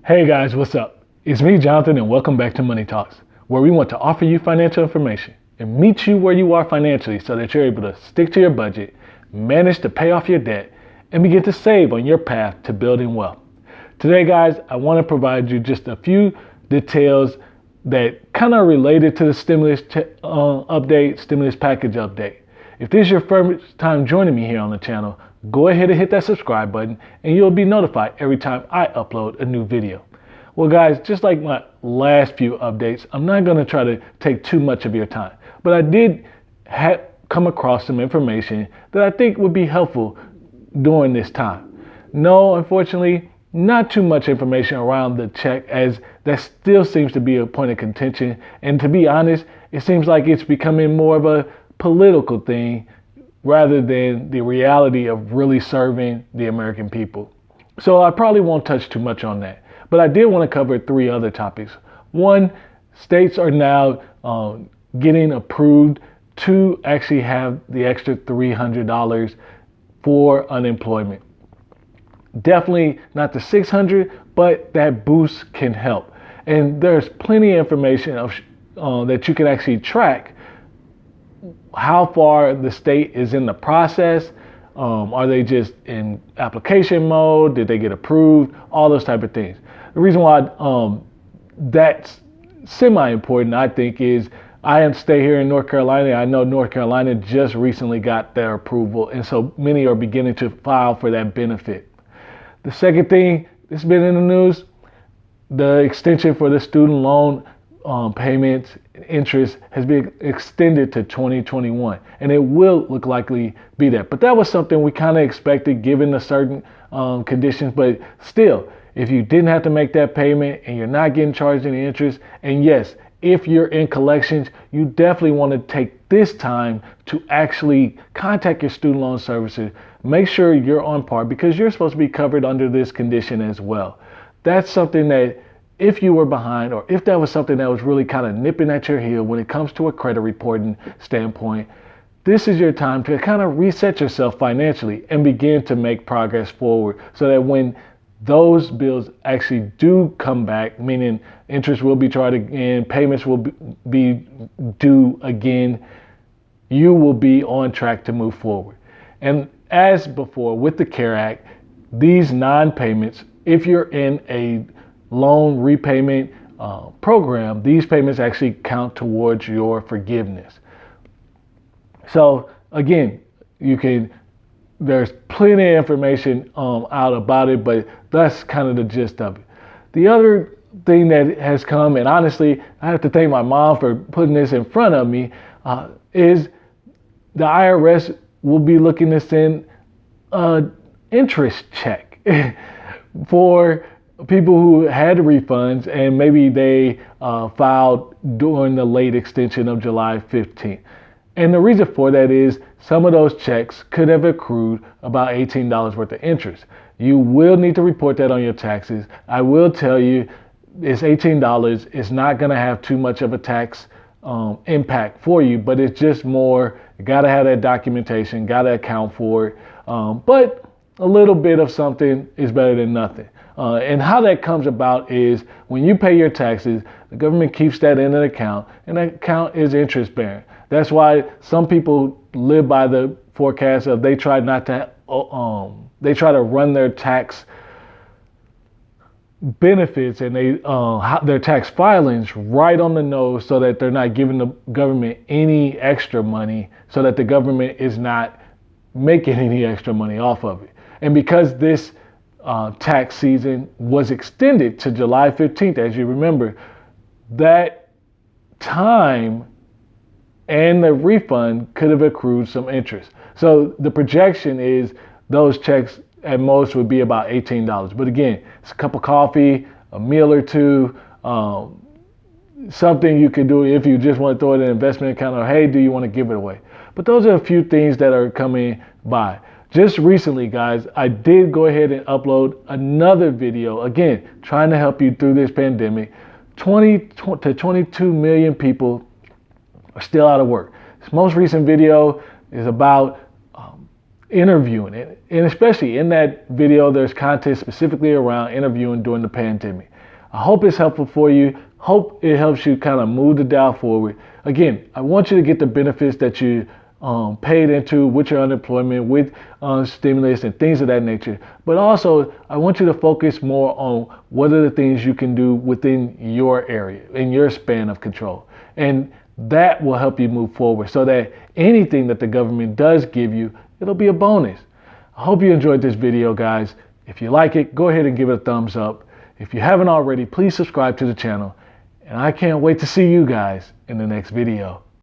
Hey guys, what's up? It's me, Jonathan, and welcome back to Money Talks, where we want to offer you financial information and meet you where you are financially so that you're able to stick to your budget, manage to pay off your debt, and begin to save on your path to building wealth. Today, guys, I want to provide you just a few details that kind of related to the stimulus package update. If this is your first time joining me here on the channel, go ahead and hit that subscribe button and you'll be notified every time I upload a new video. Well guys, just like my last few updates, I'm not going to try to take too much of your time, but I did come across some information that I think would be helpful during this time. No, unfortunately, not too much information around the check, as that still seems to be a point of contention, and to be honest, it seems like it's becoming more of a political thing rather than the reality of really serving the American people. So I probably won't touch too much on that. But I did want to cover three other topics. One, states are now getting approved to actually have the extra $300 for unemployment. Definitely not the $600, but that boost can help. And there's plenty of information that you can actually track how far the state is in the process. Are they just in application mode? Did they get approved? All those type of things. The reason why that's semi-important, I think, is I stay here in North Carolina. I know North Carolina just recently got their approval, and so many are beginning to file for that benefit. The second thing that's been in the news, the extension for the student loan payments interest has been extended to 2021, and it will look likely be that. But that was something we kind of expected given the certain conditions. But still, if you didn't have to make that payment and you're not getting charged any interest, and yes, if you're in collections, you definitely want to take this time to actually contact your student loan services. Make sure you're on par because you're supposed to be covered under this condition as well. That's something that if you were behind, or if that was something that was really kind of nipping at your heel when it comes to a credit reporting standpoint, this is your time to kind of reset yourself financially and begin to make progress forward so that when those bills actually do come back, meaning interest will be charged again, payments will be due again, you will be on track to move forward. And as before with the CARE Act, these non-payments, if you're in a loan repayment program, these payments actually count towards your forgiveness. So again, there's plenty of information out about it, but that's kind of the gist of it. The other thing that has come, and honestly, I have to thank my mom for putting this in front of me, is the IRS will be looking to send an interest check for people who had refunds and maybe they filed during the late extension of July 15th. And the reason for that is some of those checks could have accrued about $18 worth of interest. You will need to report that on your taxes. I will tell you, it's $18. It's not going to have too much of a tax impact for you, but it's just more, you got to have that documentation, got to account for it. But a little bit of something is better than nothing. And how that comes about is when you pay your taxes, the government keeps that in an account, and that account is interest bearing. That's why some people live by the forecast of they try to run their tax benefits and their tax filings right on the nose so that they're not giving the government any extra money, so that the government is not making any extra money off of it. And because this tax season was extended to July 15th, as you remember, that time and the refund could have accrued some interest. So the projection is those checks at most would be about $18. But again, it's a cup of coffee, a meal or two, something you could do if you just want to throw it in an investment account, or hey, do you want to give it away? But those are a few things that are coming by. Just recently, guys, I did go ahead and upload another video, again, trying to help you through this pandemic. 20 to 22 million people are still out of work. This most recent video is about interviewing it. And especially in that video, there's content specifically around interviewing during the pandemic. I hope it's helpful for you. Hope it helps you kind of move the dial forward. Again, I want you to get the benefits that you paid into with your unemployment, with stimulus and things of that nature. But also, I want you to focus more on what are the things you can do within your area, in your span of control. And that will help you move forward so that anything that the government does give you, it'll be a bonus. I hope you enjoyed this video, guys. If you like it, go ahead and give it a thumbs up. If you haven't already, please subscribe to the channel. And I can't wait to see you guys in the next video.